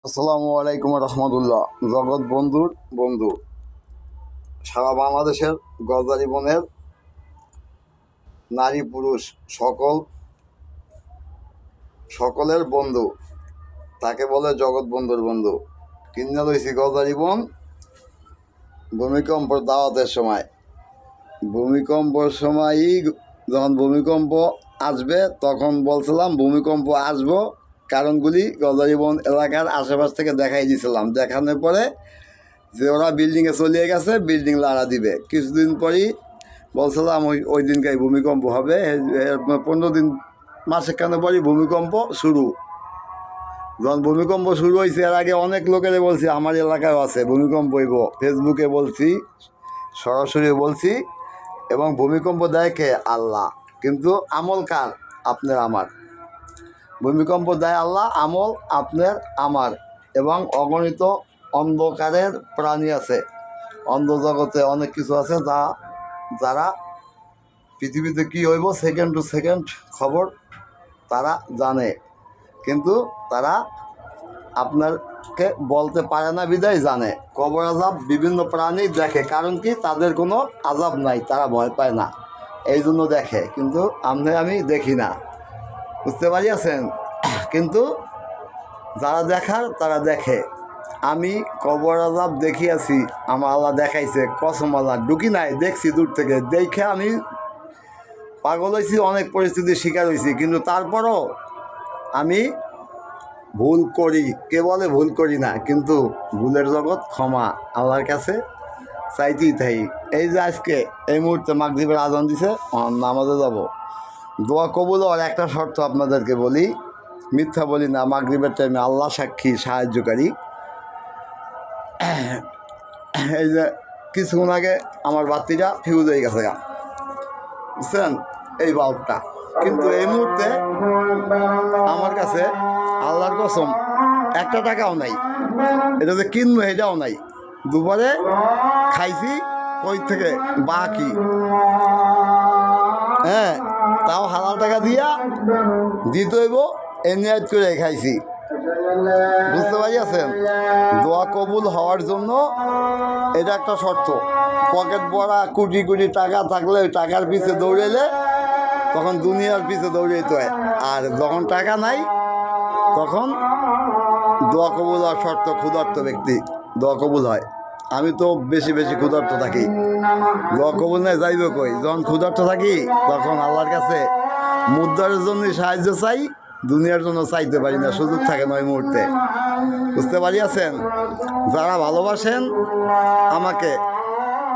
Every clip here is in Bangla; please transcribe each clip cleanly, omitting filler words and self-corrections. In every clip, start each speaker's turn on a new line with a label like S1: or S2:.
S1: আসসালামু আলাইকুম রহমতুল্লাহ। জগৎ বন্ধুর বন্ধু, সারা বাংলাদেশের গজা জীবনের নারী পুরুষ সকলের বন্ধু, তাকে বলে জগৎ বন্ধুর বন্ধু। কিনে লইছি গজা জীবন ভূমিকম্পর দাওয়াতের সময়। ভূমিকম্পর সময়ই যখন ভূমিকম্প আসবে তখন বলছিলাম ভূমিকম্প আসবো কারণগুলি গজারিবন এলাকার আশেপাশ থেকে দেখাই দিয়েছিলাম। দেখানোর পরে যে ওরা বিল্ডিংয়ে চলিয়ে গেছে, বিল্ডিং লাড়া দিবে। কিছুদিন পরই বলছিলাম ওই দিনকে ভূমিকম্প হবে। 15 দিন মাসেখানে পরই ভূমিকম্প শুরু। যখন ভূমিকম্প শুরু হয়েছে এর আগে অনেক লোকেরে বলছি আমার এলাকায় আছে ভূমিকম্প হইব, ফেসবুকে বলছি, সরাসরি বলছি। এবং ভূমিকম্প দেখে আল্লাহ, কিন্তু আমল কার? আপনার আমার। ভূমিকম্প দেয় আল্লাহ, আমল আপনার আমার। এবং অগণিত অন্ধকারের প্রাণী আছে, অন্ধ জগতে অনেক কিছু আছে যারা পৃথিবীতে কী হইব সেকেন্ড টু সেকেন্ড খবর তারা জানে, কিন্তু তারা আপনাকে বলতে পারে না বিদায় জানে। কবর আজাব বিভিন্ন প্রাণী দেখে, কারণ কি? তাদের কোনো আজাব নাই, তারা ভয় পায় না, এই জন্য দেখে। কিন্তু আমি দেখি না, বুঝতে পারিয়াছেন? কিন্তু যারা দেখার তারা দেখে। আমি কবর আজাব দেখিয়াছি, আমার আল্লাহ দেখাইছে, কসম আল্লাহ, ঢুকি নাই, দেখছি দূর থেকে। দেখে আমি পাগল হয়েছি, অনেক পরিস্থিতির শিকার হয়েছি, কিন্তু তারপরও আমি ভুল করি। কে বলে ভুল করি না? কিন্তু ভুলের জগৎ ক্ষমা আল্লাহর কাছে চাইতেই থাই। এই যে আজকে এই মুহূর্তে মাগরিবের আজান দিছে, নামাজে যাব। দোয়া কবুল হওয়ার একটা শর্ত আপনাদেরকে বলি, মিথ্যা বলি না। মাগরিবের টাইমে আল্লাহ সাক্ষী সাহায্যকারী। এই যে কিছুক্ষণ আগে আমার বাতিটা ফিউজ হয়ে গেছে, বুঝছেন, এই বাল্বটা। কিন্তু এই মুহূর্তে আমার কাছে আল্লাহর কসম একটা টাকাও নাই। এটা যে কিনবো এটাও নাই। দুপুরে খাইছি কই থেকে বাকি, হ্যাঁ, তাও হালাল টাকা দিয়া দিতে হইব, এনিয়াত করে খাইছি। বুঝতে পারিয়াছেন? দোয়া কবুল হওয়ার জন্য এটা একটা শর্ত। পকেট ভরা কোটি কোটি টাকা থাকলে ওই টাকার পিছে দৌড়াইলে তখন দুনিয়ার পিছে দৌড়াইতে হয়। আর যখন টাকা নাই তখন দোয়া কবুল হওয়ার শর্ত, ক্ষুধার্ত ব্যক্তি দোয়া কবুল হয়। আমি তো বেশি বেশি ক্ষুধার্ত থাকি, দোয়া কবুল নাই যাইবে কই? যখন ক্ষুধার্ত থাকি তখন আল্লাহর কাছে মুদ্রার জন্য সাহায্য চাই, দুনিয়ার জন্য চাইতে পারি না, সুযোগ থাকে না ওই মুহূর্তে। বুঝতে পারিয়াছেন? যারা ভালোবাসেন আমাকে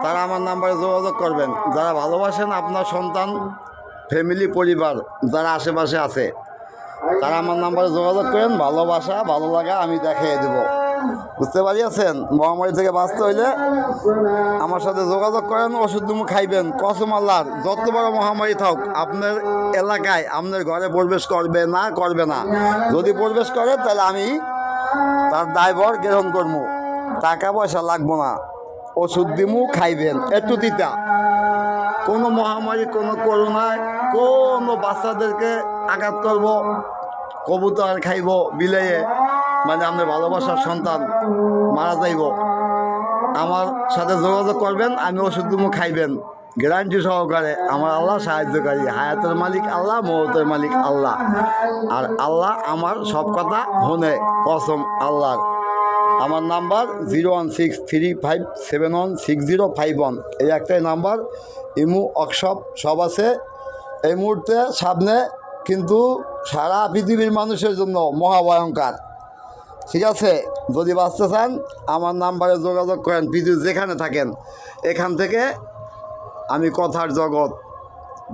S1: তারা আমার নাম্বারে যোগাযোগ করবেন। যারা ভালোবাসেন আপনার সন্তান, ফ্যামিলি, পরিবার যারা আশেপাশে আছে তারা আমার নাম্বারে যোগাযোগ করেন। ভালোবাসা ভালো লাগা আমি দেখিয়ে দেব। বুঝতে পারিয়াছেন? মহামারী থেকে বাঁচতে হইলে আমার সাথে যোগাযোগ করেন। ওষুধ তুমি খাইবেন, কসম আল্লাহর। যত বড় মহামারী থাক আপনার এলাকায় আপনার ঘরে প্রবেশ করবে না। যদি প্রবেশ করে তাহলে আমি তার দায়ভার গ্রহণ করবো। টাকা পয়সা লাগবো না, ওষুধ দিমু, খাইবেন। একটু তিতা কোনো মহামারী, কোনো করোনায় কোনো বাচ্চাদেরকে আঘাত করব, কবুতর খাইব বিলাইয়ে, মানে আপনার ভালোবাসার সন্তান মারা যাইব, আমার সাথে যোগাযোগ করবেন। আমি ওষুধ দিমু, খাইবেন, গ্যারান্টি সহকারে। আমার আল্লাহ সাহায্যকারী, হায়াতের মালিক আল্লাহ, মৌতের মালিক আল্লাহ। আর আল্লাহ আমার সব কথা শোনে, কসম আল্লাহর। আমার নাম্বার 01635716051। এই একটাই নাম্বার। ইমু, ওয়ার্কশপ সব আছে। এই মুহূর্তে সামনে কিন্তু সারা পৃথিবীর মানুষের জন্য মহাভয়ঙ্কর, ঠিক আছে? যদি বাঁচতে চান আমার নাম্বারে যোগাযোগ করেন, পৃথিবী যেখানে থাকেন। এখান থেকে আমি কথার জগৎ,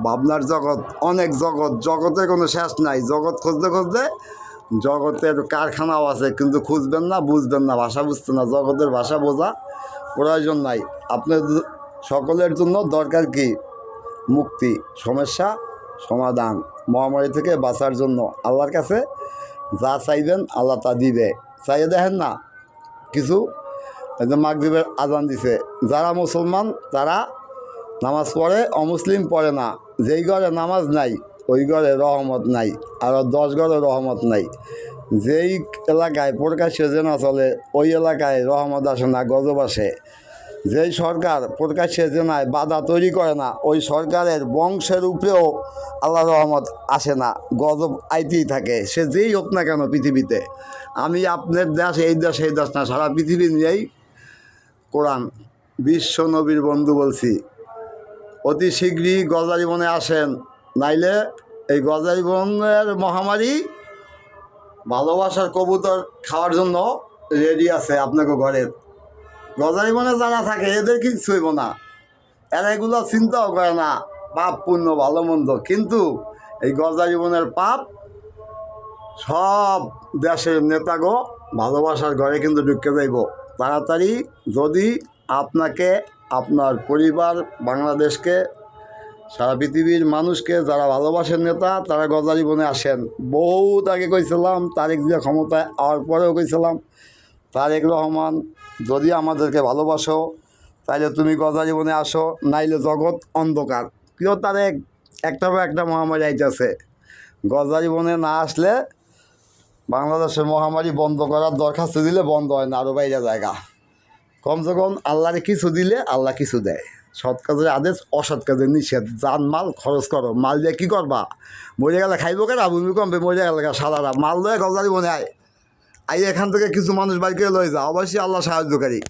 S1: ভাবনার জগৎ, অনেক জগতের কোনো শেষ নাই। জগৎ খুঁজতে খুঁজতে জগতের কারখানাও আছে, কিন্তু খুঁজবেন না, বুঝবেন না, ভাষা বুঝতে না। জগতের ভাষা বোঝা প্রয়োজন নাই। আপনার সকলের জন্য দরকার কি? মুক্তি, সমস্যা সমাধান। মহামারী থেকে বাঁচার জন্য আল্লাহর কাছে যা চাইবেন আল্লাহ তা দিবে। চাইয়ে দেখেন না কিছু। মাগরিবের আজান দিছে, যারা মুসলমান তারা নামাজ পড়ে, অমুসলিম পড়ে না। যেই ঘরে নামাজ নাই ওই ঘরে রহমত নাই, আর 10 ঘরে রহমত নাই। যেই এলাকায় প্রকাশ্য জেনা চলে ওই এলাকায় রহমত আসে না, গজব আসে। যেই সরকার প্রকাশ্যে জেনায় বাধা তৈরি করে না ওই সরকারের বংশের উপরেও আল্লাহ রহমত আসে না, গজব আইতেই থাকে, সে যেই হোক না কেন পৃথিবীতে। আমি আপনার দেশ এই দেশ এই দেশ না, সারা পৃথিবী নিয়েই কোরআন। বিশ্ব নবীর বন্ধু বলছি, অতি শীঘ্রই গজারি বনে আসেন, নাইলে এই গজারি বনের মহামারী ভালোবাসার কবুতর খাওয়ার জন্য রেডি আছে আপনাকে ঘরের। গজারি বনে যারা থাকে এদের কিচ্ছু হইব না, এরা এগুলো চিন্তাও করে না, পাপ পুণ্য ভালো মন্দ। কিন্তু এই গজারি বনের পাপ সব দেশের নেতাগো ভালোবাসার ঘরে কিন্তু ঢুকে যাইব তাড়াতাড়ি। যদি আপনাকে, আপনার পরিবার, বাংলাদেশকে, সারা পৃথিবীর মানুষকে যারা ভালোবাসেন নেতা, তারা গজারি বনে আসেন। বহুত আগে কইছিলাম, তারেক জিয়া ক্ষমতায় আওয়ার পরেও কইছিলাম, তারেক রহমান যদি আমাদেরকে ভালোবাসো তাইলে তুমি গজারি বনে আসো, নাইলে জগৎ অন্ধকার। প্রিয় তারেক, একটা বা একটা মহামারী আইতেছে, গজারি বনে না আসলে বাংলাদেশের মহামারী বন্ধ করার দরখাস্ত দিলে বন্ধ হয় না, আরও বাইরে জায়গা। কমসে কম আল্লাহরে কিছু দিলে আল্লাহ কিছু দেয়। সৎ কাজের আদেশ, অসৎ কাজের নিষেধ। জান মাল খরচ করো, মাল দিয়ে কী করবা? মরে গেলে খাইব কেনা? ভূমিকম্পে মরে গেলে সারারা মাল লয়ে গজারি বনে আয়, এখান থেকে কিছু মানুষ বাইকে লয়ে যা, অবশ্যই আল্লাহ সাহায্যকারী।